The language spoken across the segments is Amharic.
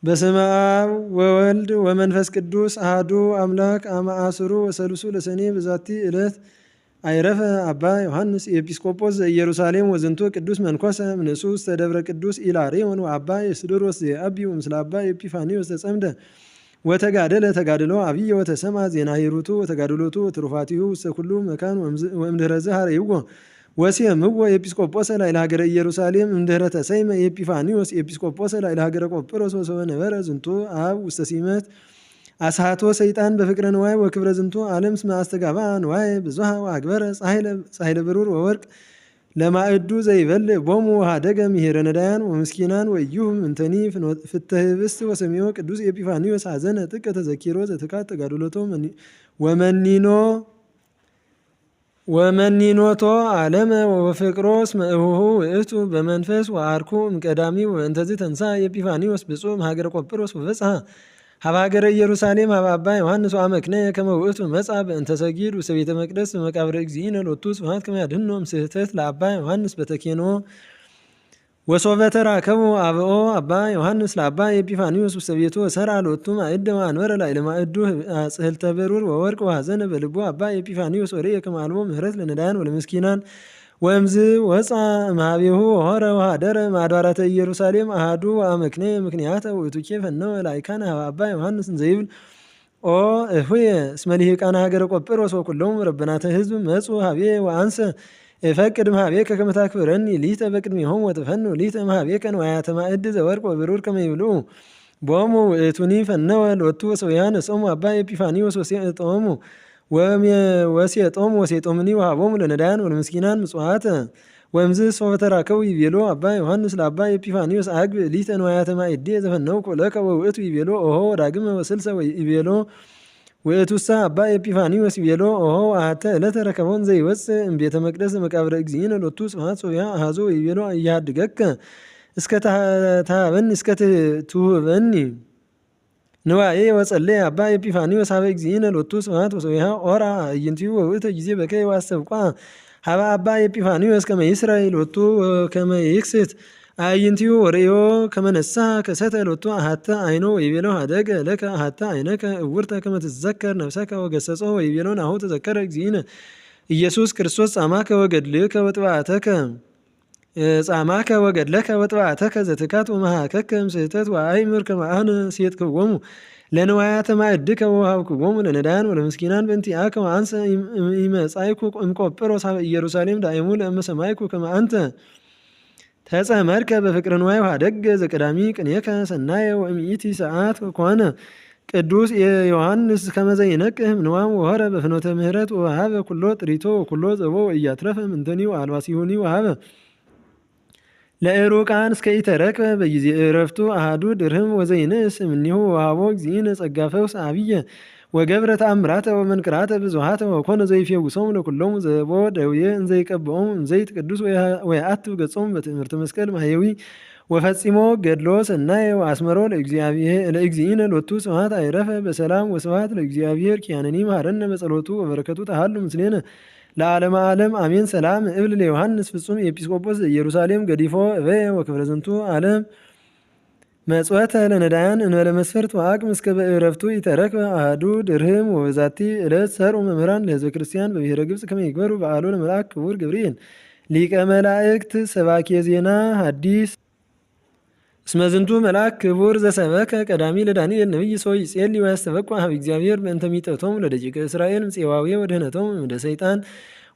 በስመ አብ ወወልድ ወመንፈስ ቅዱስ አሐዱ አምላክ አመ ዐሥሩ ወሠሉሱ ለሰኔ በዛቲ ዕለት አይረፈ አባ ዮሐንስ ኤጲስቆጶስ ዘኢየሩሳሌም ወዝንቱ ቅዱስ መንኮሰ እምንእሱ ውስተ ደብረ ቅዱስ ኢላርዮን ወአባ የስድሮስ ዘየአብዩ ምስለ አባ ኤጲፋንዮስ ተጸምደ ወተጋደለ ተጋድሎ አብየ ወተሰምዐ ዜና ሂሩቱ ወተጋድሎቱ ወትሩፋቲሁ ውስተ ኩሉ መካን ወእምድኅረዝ ኀረይዎ ወሲምዎ ኤጲስቆጶሰ ላዕለ ሀገረ ኢየሩሳሌም እምድኅረ ተሰይመ ኤጲፋንዮስ ኤጲስቆጶሰ ላዕለ ሀገረ ቆጵሮስ ወሶበ ነበረ ዝንቱ አብ ውስተ ሲመት አስሐቶ ሰይጣን በፍቅረ ንዋይ ወክብረ ዝንቱ ዓለም እስመ አስተጋብአ ንዋየ ብዙኃ ወአግበረ ጻሕለ ብሩር ወወርቅ ለማዕዱ ዘይበልዕ ቦሙ ወኀደገ ምኄረ ነዳያን ወምስኪናን ወኢይሁብ ምንተኒ ፍትሐ ኅብስት ወሰሚዖ ቅዱስ ኤጲፋንዮስ ሐዘነ ጥቀ ተዘኪሮ ዘትካት ተጋድሎቶ ወመኒኖቶ ዓለመ ወፍቅሮ እስመ እሁሁ ውእቱ በመንፈስ ወአርኩ እምቀዳሚ ወእንተዝ ተንሥአ ኤጲፋንዮስ ብፁዕ እምሀገረ ቆጵሮስ ወበጽሐ ሀበ ሀገረ ኢየሩሳሌም ሀበ አባ ዮሐንስ ወአመክነየ ከመ ውእቱ መጽአ በእንተ ሰጊድ ውስተ ቤተ መቅደስ በመቃብረ እግዚእነ ሎቱ ስብሐት ከመ ያድኅኖ እምስሕተት ለአባ ዮሐንስ በተኬኖ ወሶበ ተራከቡ አብኦ አባ ዮሐንስ ለአባ ኤጲፋንዮስ ውስተ ቤቱ ወሠርዐ ሎቱ ማዕደ ወአንበረ ላዕለ ማዕዱ ጽሕልተ ብሩር ወወርቅ ወሐዘነ በልቡ አባ ኤጲፋንዮስ ወርእየ ከመ አልቦ ምሕረት ለነዳያን ወለምስኪናን ወእምዝ ወፃ እምኀቤሁ ወሖረ ወኀደረ እምአድባራተ ኢየሩሳሌም አሐዱ ወአመክነየ ምክንያተ ውእቱኬ ፈነወ ላዕካነ ሀበ አባ ዮሐንስ እንዘይብል ኦ እሁየ እስመ ልሂቃነ ሀገረ ቆጵሮስ ወኵሎሙ ረበናተ ሕዝብ መጹ ኀቤየ ወአንሰ እፈቅድ እምኀቤከ ከመ ታክብረኒ ሊተ በቅድሜሆሙ ወትፈኑ ሊተ እምኀቤከ ንዋያተ ማዕድ ዘወርቅ ወብሩር ከመ ይብልዑ ቦሙ ውእቱኒ ፈነወ ሎቱ ወሰውያ ነጾሙ አባ ኤጲፋንዮስ ወሴጦሙ ወሴጦምኒ ወሀቦሙ ለነዳያን ወለምስኪናን ምጽዋተ ወእምዝ ሶበ ተራከቡ ይቤሎ አባ ዮሐንስ ለአባ ኤጲፋንዮስ አግብእ ሊተ ንዋያተ ማዕዴ ዘፈነውኩ ለከ ወውእቱ ይቤሎ ኦሆ ወዳግመ ወስልሰ ይቤሎ ውእቱሰ አባ ኤጲፋንዮስ ይቤሎ ኦሆ አሐተ ዕለተ ረከቦን ዘይወፅእ እምቤተ መቅደስ መቃብረ እግዚእነ ሎቱ ስብሐት ሶብያ አሐዞ ይቤሎ እያድገከ እስከ ተሃበኒ እስከ ትሁበኒ ንዋዬ ወጸለየ አባ ኤጲፋንዮስ ሀበ እግዚእነ ሎቱ ስብሐት ወሶብያ ኦራ አዕይንቲሁ ወውእተ ጊዜ በከየ ወአስተብቋ ሀበ አባ ኤጲፋንዮስ ከመ ይስረይ ሎቱ ወከመ ይክስት አዕይንቲሁ ወርእዮ ከመ ነሥሐ ከሰተ ሎቱ አሐተ አይኖ ወይቤሎ ኀደገ ለከ አሐተ አይነከ እውርተ ከመ ትዘከር ነፍሰከ ወገሰጾ ወይቤሎ ናሁ ተዘከረ እግዚእነ ኢየሱስ ክርስቶስ ጻማከ ወገድለከ ወጥባዕተከ ዘትካት ወመሃከከ እምስሕተት ወአእምር ከመ አነ ሴጥክዎሙ ለንዋያተ ማዕድከ ወወሀብክዎሙ ለነዳያን ወለምስኪናን በእንቲአከ ወአንሰ ኢመጻእኩ እምቆጵሮስ ሀበ ኢየሩሳሌም ዳእሙ ለእመ ሰማዕኩ ከመ አንተ ተጸመድከ በፍቅረ ንዋይ ወኀደገ ዘቀዳሚ ቅኔከ ሰናየ ወእምይእቲ ሰዓት ኮነ ቅዱስ ዮሐንስ ከመ ዘይነቅህ እምንዋም ወሖረ በፍኖተ ምሕረት ወወሀበ ኩሎ ጥሪቶ ወኩሎ ዘቦ ወኢያትረፈ ምንተኒ ወአልባሲሁኒ ወሀበ ለዕሩቃን እስከ ኢተረክበ በጊዜ ዕረፍቱ አሐዱ ድርህም ወዘይንእስ እምኔሁ ወሀቦ እግዚእነ ጸጋ ፈውስ አብየ ወገብረ ተአምራተ ወመንክራተ ብዙኃተ ወኮነ ዘይፌውሶሙ ለኵሎሙ ዘቦ ደዌ እንዘይቀብኦሙ እንዘይት ቅዱስ ወየአትብ ገጾሙ በትእምርተ መስቀል ማሕየዊ ወፈጺሞ ገድሎ ሰናየ ወአስመሮ ለእግዚእነ ሎቱ ስብሐት አይረፈ በሰላም ወስብሐት ለእግዚአብሔር ኪያነኒ መሐረነ በጸሎቱ ወበረከቱ ተሃሉ ምስሌነ ለዓለመ ዓለም አሜን። ሰላም እብል ለዮሐንስ ፍጹም ኤጲስቆጶስ ዘኢየሩሳሌም ገዲፎ እበየ ወክብረ ዝንቱ ዓለም መጽወተ ለነዳያን እንበለ መስፈርት ወአቅም እስከ በዕረፍቱ ኢተረክበ አሐዱ ድርህም ወበዛቲ ዕለት ሰርዑ መምህራን ለሕዝበ ክርስቲያን በብሔረ ግብጽ ከመ ይግበሩ በዓሎ ለመልአክ ክቡር ገብርኤል ሊቀ መላእክት ሰባኬ ዜና ሐዲስ እስመ ዝንቱ መልአክ ክቡር ዘሰበከ ቀዳሚ ለዳንኤል ነቢይ ሰው ይጼልይ ወያስተበቅዕ ሀበ እግዚአብሔር በእንተ ሚጠቶሙ ለደቂቀ እስራኤል ምጽዋዌ ወድኅነቶሙ እምደ ሰይጣን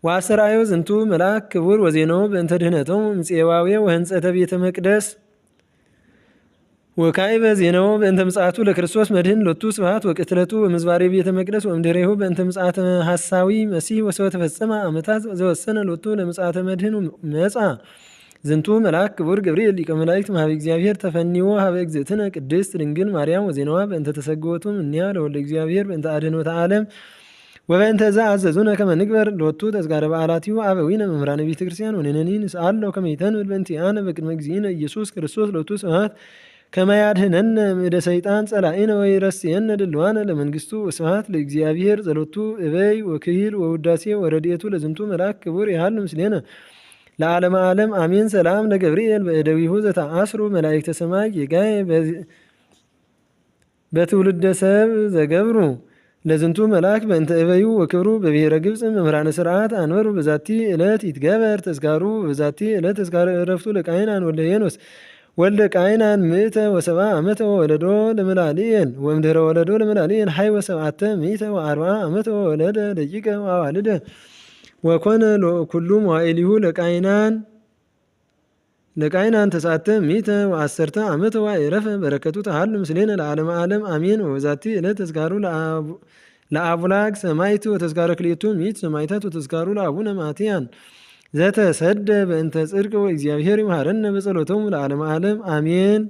ወአስተርአዮ ዝንቱ መልአክ ክቡር ወዜናው በእንተ ድኅነቶሙ ምጽዋዌ ወህንጸተ ቤተ መቅደስ ወካዕበ ዜናው በእንተ ምጽአቱ ለክርስቶስ መድኅን ሎቱ ስብሐት ወቅትለቱ ወምዝባሬ ቤተ መቅደስ ወእምድኅሬሁ በእንተ ምጽአተ ሐሳዊ መሲሕ ወሰወ ተፈጸመ ዓመታት ዘወሰነ ሎቱ ለምጽአተ መድኅን መጻ ዝንቱ መልአክ ክቡር ገብርኤል ሊቀ መላእክት እምኀበ እግዚአብሔር ተፈኒዎ ሀበ እግዝእትነ ቅድስት ድንግል ማርያም ወዜናዋ በእንተ ተሰግወቱ እምኔሃ ለወልደ እግዚአብሔር በእንተ አድኅኖተ ዓለም ወበእንተ ዘአዘዙነ ከመ ንግበር ሎቱ ተዝካረ በዓላቲሁ አበዊነ መምህራነ ቤተ ክርስቲያን ወንሕነኒ ንስአሎ ከመ ይተንብል በእንቲአነ በቅድመ እግዚእነ ኢየሱስ ክርስቶስ ሎቱ ስብሐት ከመ ያድኅነነ እምእደ ሰይጣን ጸላኢነ ወይረስየነ ድልዋነ ለመንግሥቱ ወስብሐት ለእግዚአብሔር ዘሎቱ እበይ ወክሂል ወውዳሴ ወረድኤቱ ለዝንቱ መልአክ ክቡር ያህል ምስሌነ ለዓለመ ዓለም አሜን። ሰላም ለገብርኤል በእደዊሁ ዘተአስሩ መላእክተ ሰማይ ጌጋዬ በትውልደ ሰብ ዘገብሩ ለዝንቱ መልአክ በእንተ እበዩ ወክብሩ በብሔረ ግብፅ መምህራነ ስርዓት አንበሩ በዛቲ ዕለት ይትገበር ተዝካሩ በዛቲ ዕለት ተዝካረ ዕረፍቱ ለቃይናን ወልደ ሄኖስ ወልደ ቃይናን ምእተ ወሰብአ ዓመተ ወወለዶ ለመላልየን ወእምድኅረ ወለዶ ለመላልየን ሀይ ወሰብዓተ ምእተ ወአርብዓ ዓመተ ወወለደ ደቂቀ ወአዋልደ ወኮነ ኩሉ መዋዕሊሁ ለቃይናን ተስዓተ ምእተ ወአሰርተ ዓመተ ወአዕረፈ በረከቱ ተሃሉ ምስሌነ ለዓለመ ዓለም አሜን። ወበዛቲ ዕለት ተዝካሩ ለአቡላግ ሰማዕት ወተዝካረ ክልኤቱ ምእት ሰማዕታት ወተዝካሩ ለአቡነ ማትያን ዘተሰደ በእንተ ጽድቅ ወእግዚአብሔር ይምሃረነ በጸሎቶሙ ለዓለመ ዓለም አሜን።